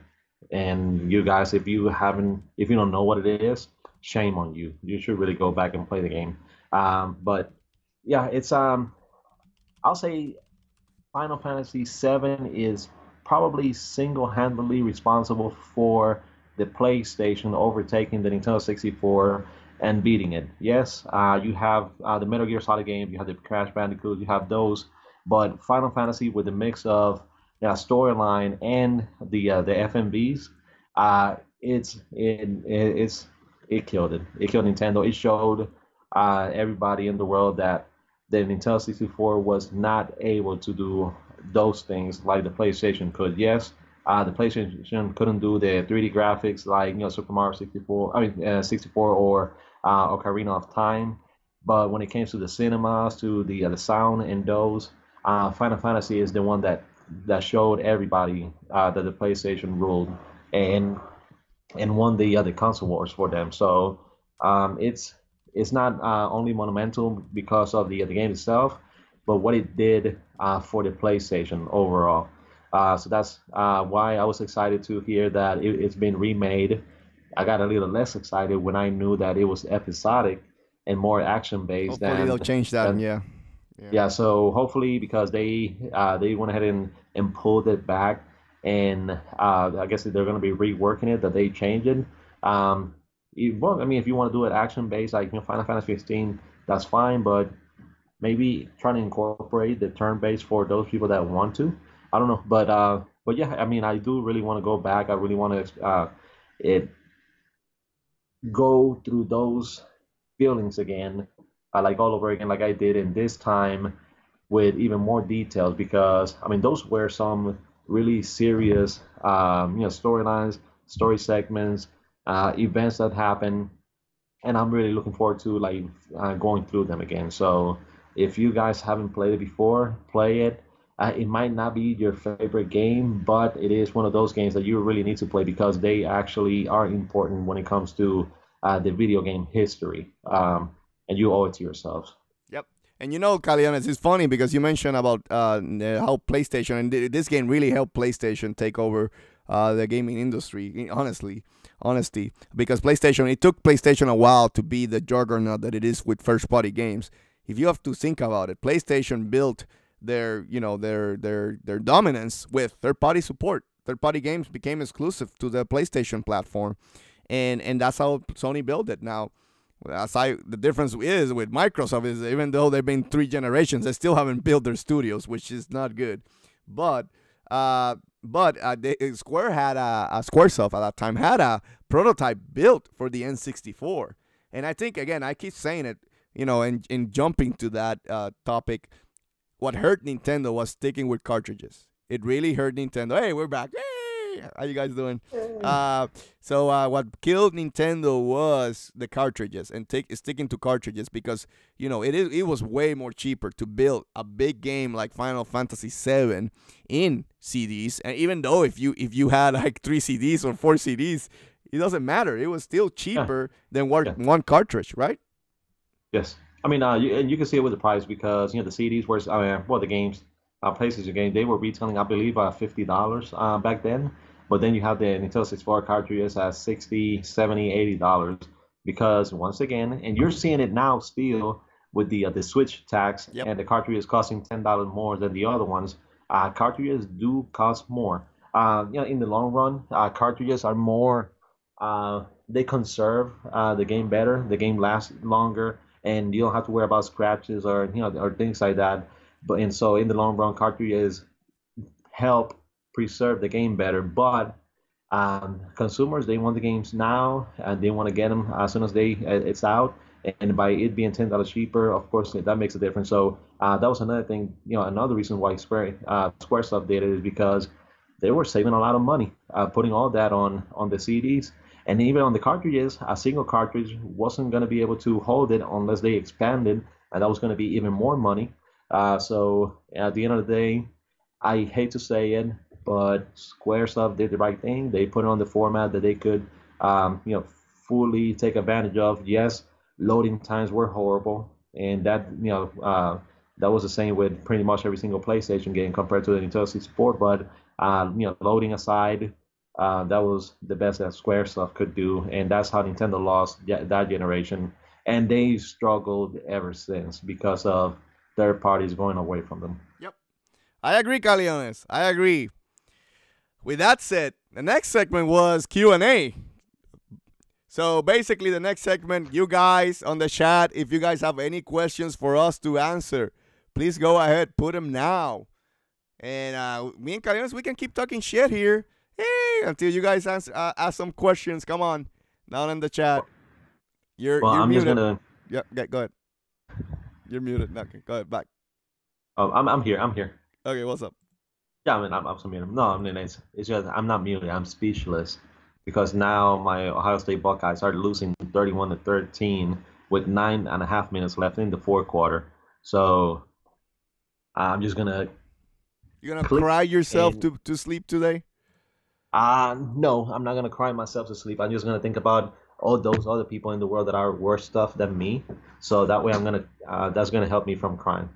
And you guys, if you don't know what it is, shame on you. You should really go back and play the game. But yeah, it's I'll say Final Fantasy VII is probably single-handedly responsible for the PlayStation overtaking the Nintendo 64 and beating it. Yes, you have the Metal Gear Solid game, you have the Crash Bandicoot, you have those, but Final Fantasy with the mix of storyline and the FMVs, it killed it. It killed Nintendo. It showed everybody in the world that the Nintendo 64 was not able to do those things like the PlayStation could. Yes, the PlayStation couldn't do the 3D graphics like Super Mario 64, 64 or Ocarina of Time. But when it came to the cinemas, to the sound and those, Final Fantasy is the one that showed everybody that the PlayStation ruled and won the console wars for them. So it's not only monumental because of the game itself, but what it did for the PlayStation overall. So that's why I was excited to hear that it's been remade. I got a little less excited when I knew that it was episodic and more action based. Hopefully they'll change that. Yeah. So hopefully, because they went ahead and pulled it back, and I guess they're going to be reworking it, that they change it. Well, I mean, if you want to do it action based, like Final Fantasy 15, that's fine, but maybe trying to incorporate the turn based for those people that want to. I don't know, but yeah, I mean, I do really want to go back. I really want to go through those feelings again, like all over again, like I did. And this time, with even more details because I mean those were some really serious storylines, story segments, events that happened, and I'm really looking forward to like going through them again. So if you guys haven't played it before, play it. It might not be your favorite game, but it is one of those games that you really need to play because they actually are important when it comes to the video game history, and you owe it to yourselves. Yep. And you know, Caliones, it's funny because you mentioned about how PlayStation and this game really helped PlayStation take over the gaming industry. Honesty, because PlayStation, it took PlayStation a while to be the juggernaut that it is with first-party games. If you have to think about it, PlayStation built their dominance with third-party support. Third-party games became exclusive to the PlayStation platform, and that's how Sony built it. Now, the difference is with Microsoft is even though they've been 3 generations, they still haven't built their studios, which is not good. But Square had Squaresoft at that time had a prototype built for the N64, and I think again I keep saying it, in jumping to that topic, what hurt Nintendo was sticking with cartridges. It really hurt Nintendo. Hey, we're back. Hey, how you guys doing? So what killed Nintendo was the cartridges and sticking to cartridges because it was way more cheaper to build a big game like Final Fantasy VII in CDs, and even though if you had like 3 CDs or 4 CDs, it doesn't matter. It was still cheaper than one cartridge, right? Yes. I mean, you can see it with the price because the CDs were, the games, PlayStation games, they were retailing, I believe, $50 back then. But then you have the Nintendo 64 cartridges at $60, $70, $80 because once again, and you're seeing it now still with the Switch tax and the cartridges costing $10 more than the other ones. Cartridges do cost more. In the long run, cartridges are more. They conserve the game better. The game lasts longer, and you don't have to worry about scratches or or things like that. And so in the long run, cartridges help preserve the game better. But consumers, they want the games now, and they want to get them as soon as it's out. And by it being $10 cheaper, of course, that makes a difference. So that was another thing, another reason why Squaresoft did it is because they were saving a lot of money, putting all that on the CDs. And even on the cartridges, a single cartridge wasn't going to be able to hold it unless they expanded, and that was going to be even more money. So at the end of the day, I hate to say it, but Squaresoft did the right thing. They put it on the format that they could, fully take advantage of. Yes, loading times were horrible, and that that was the same with pretty much every single PlayStation game compared to the Nintendo 64. But loading aside, that was the best that Squaresoft could do, and that's how Nintendo lost that generation. And they struggled ever since because of third parties going away from them. Yep, I agree, Caliones. I agree. With that said, the next segment was Q&A. So basically, the next segment, you guys on the chat, if you guys have any questions for us to answer, please go ahead, put them now. And me and Caliones, we can keep talking shit here. Hey, until you guys ask some questions. Come on, down in the chat. You're I'm muted. just gonna. Yeah, go ahead. You're muted. Okay, go ahead, back. Oh, I'm here. Okay, what's up? Yeah, I mean, I'm muted. No, I mean, it's just I'm not muted. I'm speechless because now my Ohio State Buckeyes are losing 31-13 with 9.5 minutes left in the fourth quarter. So I'm just gonna. You're gonna cry yourself to sleep today? No, I'm not gonna cry myself to sleep. I'm just gonna think about all those other people in the world that are worse stuff than me. So that way, that's gonna help me from crying.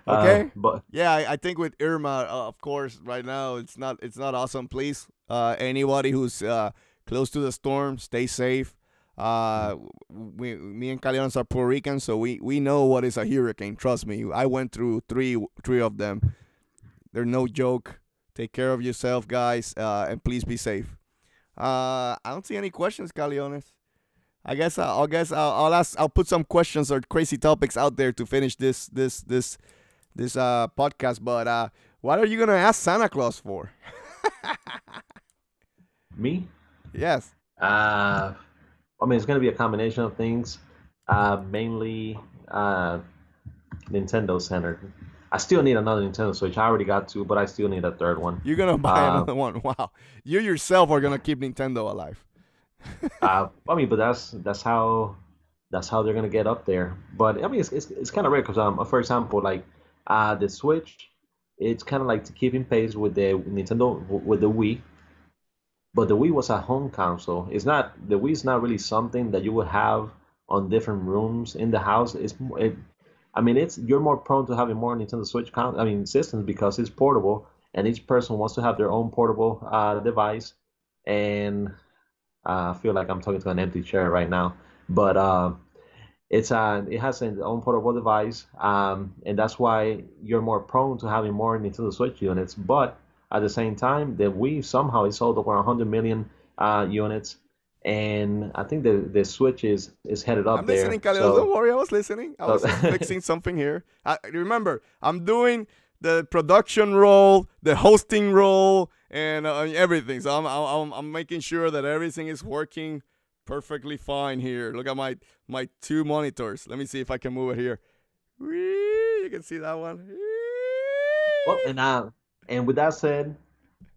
Okay. But yeah, I think with Irma, of course, right now it's not awesome. Please, anybody who's close to the storm, stay safe. Me and Caliones are Puerto Rican, so we know what is a hurricane. Trust me, I went through three of them. They're no joke. Take care of yourself, guys, and please be safe. I don't see any questions, Caliones. I'll put some questions or crazy topics out there to finish this podcast. But what are you gonna ask Santa Claus for? Me? Yes. I mean, it's gonna be a combination of things. Mainly, Nintendo Center. I still need another Nintendo Switch. I already got two, but I still need a third one. You're gonna buy another one. Wow. You yourself are gonna keep Nintendo alive. I mean, but that's how they're gonna get up there. But I mean, it's kind of rare because for example, like the Switch, it's kind of like to keep in pace with the Nintendo with the Wii. But the Wii was a home console. It's not the Wii is not really something that you would have on different rooms in the house. I mean, it's you're more prone to having more Nintendo Switch systems because it's portable, and each person wants to have their own portable device. And I feel like I'm talking to an empty chair right now, but it has its own portable device, and that's why you're more prone to having more Nintendo Switch units. But at the same time, the Wii somehow it sold over 100 million units, and I think the Switch is headed up there. I'm listening, Carlos. Don't worry, I was listening. I was fixing something here. Remember, I'm doing the production role, the hosting role, and everything. So I'm making sure that everything is working perfectly fine here. Look at my two monitors. Let me see if I can move it here. You can see that one. Well, and with that said,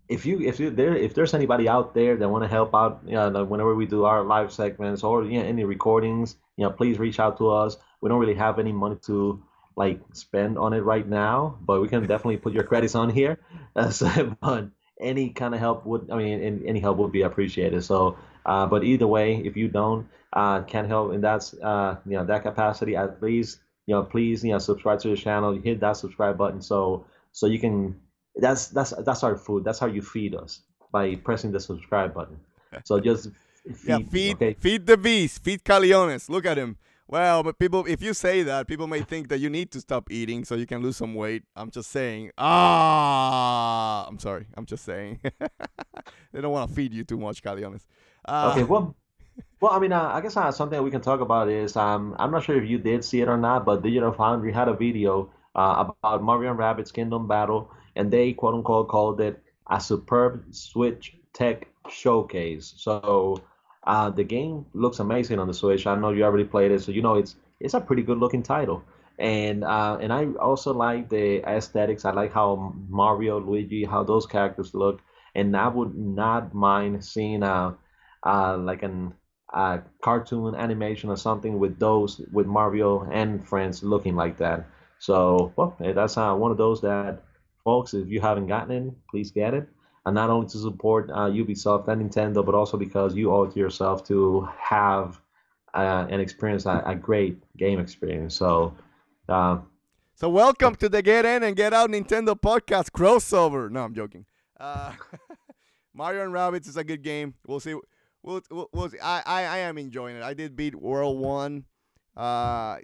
if there's anybody out there that want to help out, whenever we do our live segments or any recordings, please reach out to us. We don't really have any money to like spend on it right now, but we can definitely put your credits on here. But any kind of help any help would be appreciated. So, but either way, if you can't help in that capacity, at least please subscribe to the channel, hit that subscribe button so you can. That's our food. That's how you feed us, by pressing the subscribe button. So just feed the beast, feed Caliones. Look at him. Well, but people, if you say that, people may think that you need to stop eating so you can lose some weight. I'm just saying. I'm sorry. I'm just saying. They don't want to feed you too much, Caliones. Okay. Well, I mean, I guess something we can talk about is I'm not sure if you did see it or not, but Digital Foundry had a video about Mario & Rabbids Kingdom Battle, and they quote unquote called it a superb Switch tech showcase. So the game looks amazing on the Switch. I know you already played it, so it's a pretty good looking title. And I also like the aesthetics. I like how Mario, Luigi, how those characters look, and I would not mind seeing like a cartoon animation or something with Mario and friends looking like that. So that's one of those that, folks, if you haven't gotten it, please get it. And not only to support Ubisoft and Nintendo, but also because you owe it to yourself to have and experience a great game experience. So welcome to the Get In and Get Out Nintendo podcast crossover. No, I'm joking. Mario & Rabbids is a good game. We'll see. We'll see. I am enjoying it. I did beat World 1.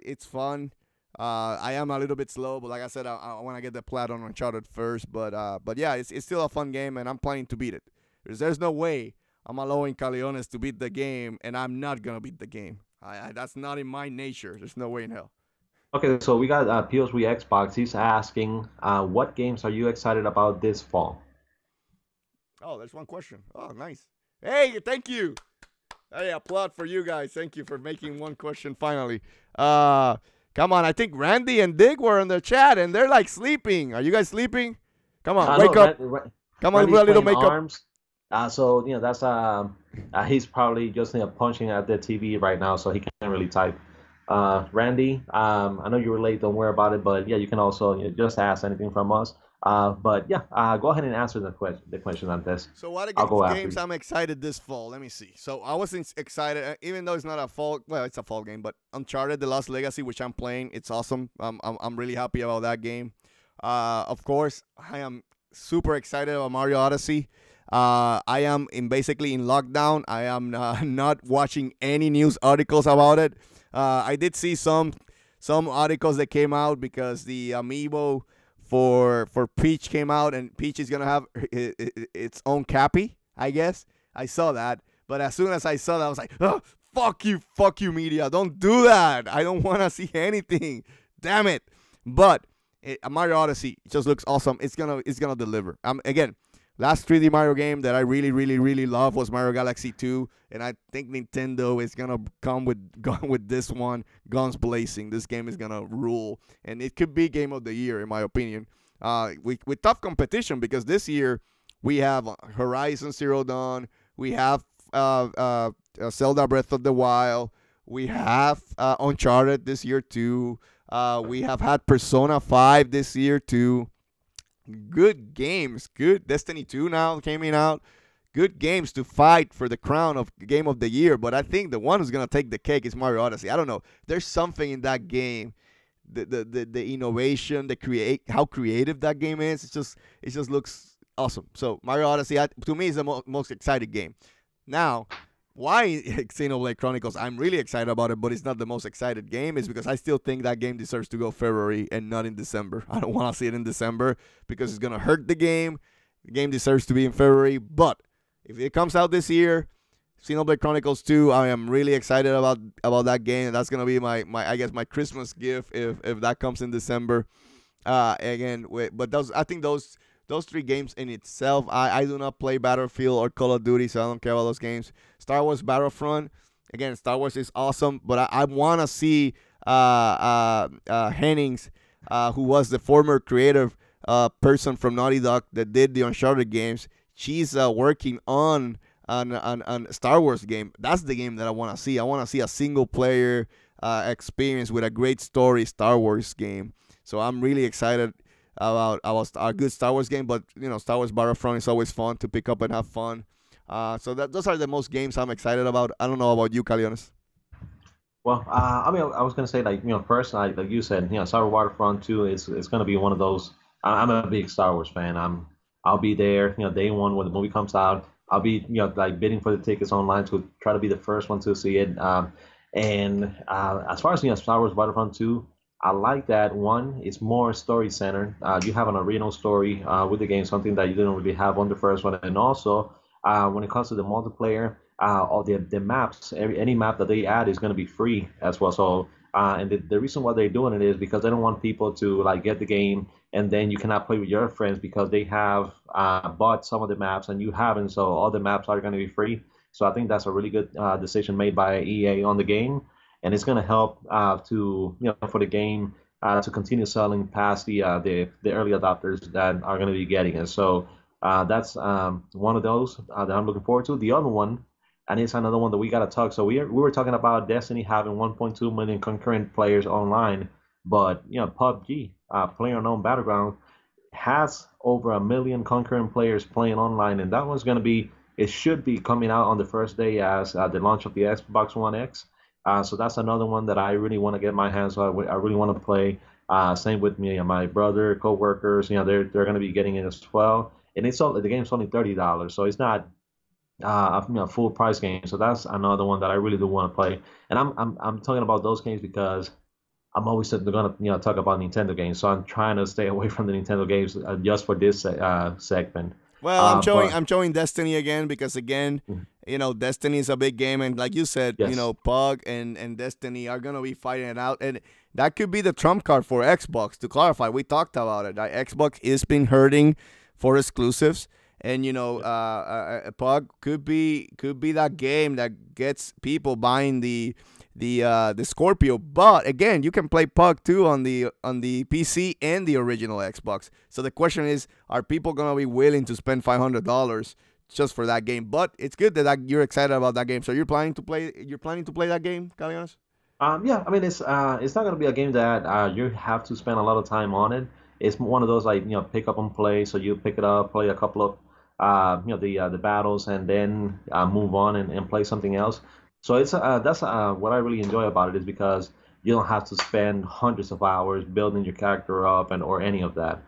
It's fun. I am a little bit slow, but like I said, I want to get the plat on Uncharted first. But yeah, it's still a fun game, and I'm planning to beat it. There's no way I'm allowing Caliones to beat the game, and I'm not gonna beat the game. That's not in my nature. There's no way in hell. Okay, so we got POS3 Xbox. He's asking, what games are you excited about this fall? Oh, there's one question. Oh, nice. Hey, thank you. Hey, applaud for you guys. Thank you for making one question finally. Come on, I think Randy and Dick were in the chat, and they're like sleeping. Are you guys sleeping? Come on, wake up. Come on, put a little makeup. Arms. So that's he's probably just punching at the TV right now, so he can't really type. Randy, I know you were late. Don't worry about it, but yeah, you can also just ask anything from us. But yeah, go ahead and answer the question on this. So what games I'm excited this fall? Let me see. So I wasn't excited, even though it's not a fall. Well, it's a fall game, but Uncharted The Lost Legacy, which I'm playing, it's awesome. I'm really happy about that game. Of course, I am super excited about Mario Odyssey. I am basically in lockdown. I am not watching any news articles about it. I did see some articles that came out because the amiibo for Peach came out, and Peach is gonna have its own Cappy, I guess. I saw that, but as soon as I saw that, I was like, oh, fuck you, media, don't do that. I don't want to see anything. Damn it. But Mario Odyssey just looks awesome. It's gonna deliver. Again, last 3D Mario game that I really, really, really love was Mario Galaxy 2, and I think Nintendo is gonna come with with this one, guns blazing. This game is gonna rule, and it could be game of the year in my opinion. With tough competition because this year we have Horizon Zero Dawn, we have Zelda Breath of the Wild, we have Uncharted this year too. We have had Persona 5 this year too. Good games. Good Destiny 2 now coming out. Good games to fight for the crown of game of the year. But I think the one who's gonna take the cake is Mario Odyssey. I don't know. There's something in that game. The innovation, how creative that game is. It just looks awesome. So Mario Odyssey to me is the most exciting game. Now, why Xenoblade Chronicles? I'm really excited about it, but it's not the most excited game. Is because I still think that game deserves to go February and not in December. I don't want to see it in December because it's gonna hurt the game. The game deserves to be in February. But if it comes out this year, Xenoblade Chronicles 2, I am really excited about that game. That's gonna be my I guess my Christmas gift if that comes in December. Again, but I think those 3 games in itself, I do not play Battlefield or Call of Duty, so I don't care about those games. Star Wars Battlefront, again, Star Wars is awesome, but I want to see Hennings, who was the former creative person from Naughty Dog that did the Uncharted games. She's working on Star Wars game. That's the game that I want to see. I want to see a single player experience with a great story Star Wars game. So I'm really excited about a good Star Wars game, but Star Wars Battlefront is always fun to pick up and have fun. So those are the most games I'm excited about. I don't know about you, Calionis. Well, I mean, I was gonna say first, like you said, Star Wars Battlefront 2 is gonna be one of those. I'm a big Star Wars fan. I'll be there, day one when the movie comes out. I'll be, bidding for the tickets online to try to be the first one to see it. And as far as Star Wars Battlefront 2, I like that one. It's more story centered. You have an original story with the game, something that you didn't really have on the first one. And also, when it comes to the multiplayer, all the maps, any map that they add is going to be free as well. So, and the reason why they're doing it is because they don't want people to get the game and then you cannot play with your friends because they have bought some of the maps and you haven't. So all the maps are going to be free. So I think that's a really good decision made by EA on the game. And it's going to help to for the game to continue selling past the early adopters that are going to be getting it. So that's one of those that I'm looking forward to. The other one, and it's another one that we got to talk. So we were talking about Destiny having 1.2 million concurrent players online, but PUBG, PlayerUnknown Battleground, has over 1 million concurrent players playing online, and that one's going to be. It should be coming out on the first day as the launch of the Xbox One X. So that's another one that I really want to get my hands on. I really want to play. Same with me and my brother, co-workers. They're going to be getting it as well. And the game's only $30, so it's not a full price game. So that's another one that I really do want to play. And I'm talking about those games because I'm always going to talk about Nintendo games. So I'm trying to stay away from the Nintendo games just for this segment. Well, I'm showing Destiny again because Destiny is a big game, and like you said, yes. Pug and Destiny are gonna be fighting it out, and that could be the trump card for Xbox. To clarify, we talked about it. Xbox is been hurting for exclusives, and Pug could be that game that gets people buying the Scorpio. But again, you can play Pug too on the PC and the original Xbox. So the question is, are people gonna be willing to spend $500 just for that game? But it's good that you're excited about that game. So you're planning to play that game, Calionis? Yeah, I mean it's not gonna be a game that you have to spend a lot of time on it. It's one of those pick up and play. So you pick it up, play a couple of the battles, and then move on and play something else. So it's that's what I really enjoy about it is because you don't have to spend hundreds of hours building your character up or any of that.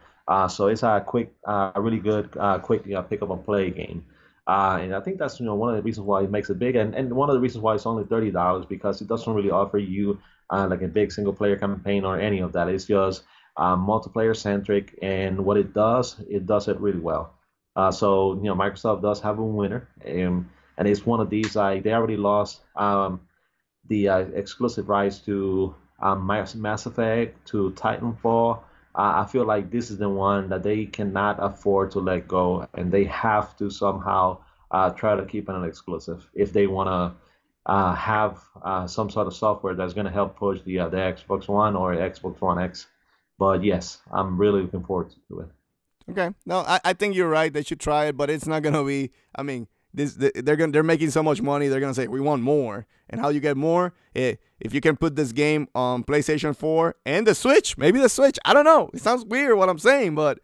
So it's a quick, really good, quick pick up and play game. And I think that's one of the reasons why it makes it big, and one of the reasons why it's only $30 because it doesn't really offer you like a big single player campaign or any of that. It's just multiplayer centric, and what it does it really well. So Microsoft does have a winner. And it's one of these, they already lost the exclusive rights to Mass Effect, to Titanfall, I feel like this is the one that they cannot afford to let go, and they have to somehow try to keep it an exclusive if they want to have some sort of software that's going to help push the Xbox One or Xbox One X. But yes, I'm really looking forward to it. Okay. No, I think you're right. They should try it, but it's not gonna be. I mean, they're making so much money. They're gonna say we want more. And how you get more? If you can put this game on PlayStation 4 and the Switch, maybe the Switch. I don't know. It sounds weird what I'm saying, but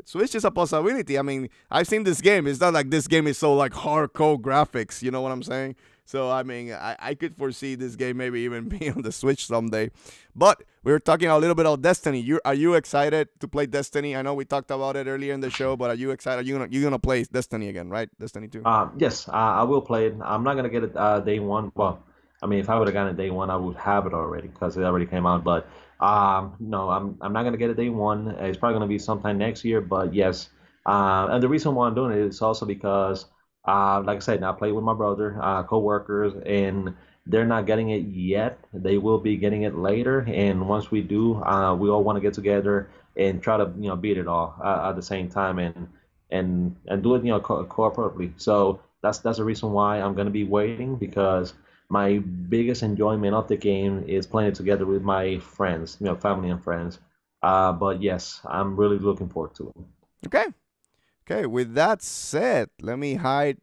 Switch is a possibility. I mean, I've seen this game. It's not like this game is so like hardcore graphics. You know what I'm saying? So I mean, I could foresee this game maybe even being on the Switch someday. But we were talking a little bit about Destiny. Are you excited to play Destiny? I know we talked about it earlier in the show, but are you excited? You're gonna play Destiny again, right? Destiny 2. Yes, I will play it. I'm not gonna get it day one. Well, I mean, if I would have gotten it day one, I would have it already because it already came out. But no, I'm not gonna get it day one. It's probably gonna be sometime next year. But yes, and the reason why I'm doing it is also because, like I said, I play with my brother, co-workers, and they're not getting it yet. They will be getting it later. And once we do, we all want to get together and try to beat it all at the same time and do it cooperatively. So that's the reason why I'm gonna be waiting because my biggest enjoyment of the game is playing it together with my friends, family and friends. But yes, I'm really looking forward to it. Okay. Okay. With that said, let me hide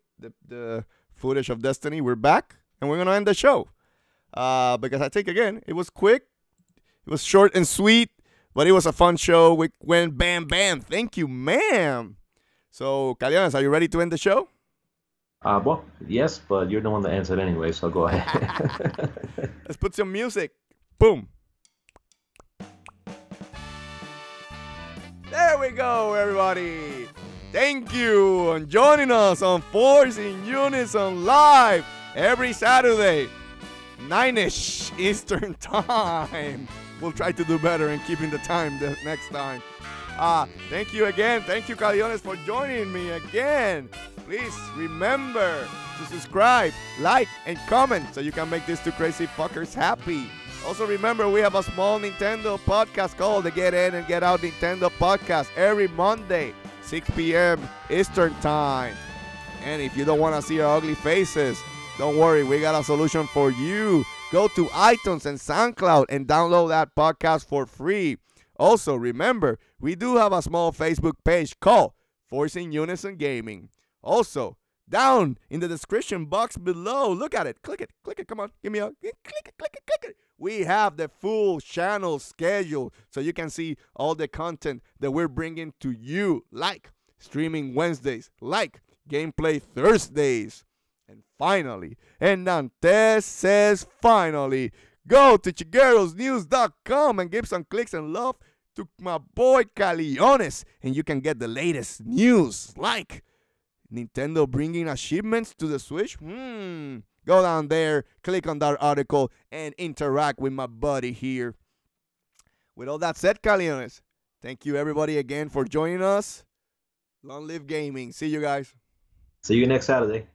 the footage of Destiny. We're back, and we're gonna end the show. Because I think again, it was quick, it was short and sweet, but it was a fun show. We went bam bam. Thank you, ma'am. So, Caliones, are you ready to end the show? Well, yes, but you're the one that answered anyway, so go ahead. Let's put some music. Boom. There we go, everybody. Thank you for joining us on Force in Unison Live every Saturday, 9-ish Eastern Time. We'll try to do better in keeping the time the next time. Thank you again. Thank you, Caliones, for joining me again. Please remember to subscribe, like, and comment so you can make these two crazy fuckers happy. Also remember, we have a small Nintendo podcast called the Get In and Get Out Nintendo Podcast every Monday, 6 p.m. Eastern Time. And if you don't want to see our ugly faces, don't worry, we got a solution for you. Go to iTunes and SoundCloud and download that podcast for free. Also, remember, we do have a small Facebook page called Force In Unison Gaming. Also, down in the description box below, look at it. Click it. Come on, give me a click it. We have the full channel schedule so you can see all the content that we're bringing to you, like streaming Wednesdays, like gameplay Thursdays. And finally, and Nantes says finally, go to chiguerosnews.com and give some clicks and love to my boy Caliones, and you can get the latest news, like Nintendo bringing achievements to the Switch. Go down there, click on that article, and interact with my buddy here. With all that said, Caliones, thank you everybody again for joining us. Long live gaming. See you guys. See you next Saturday.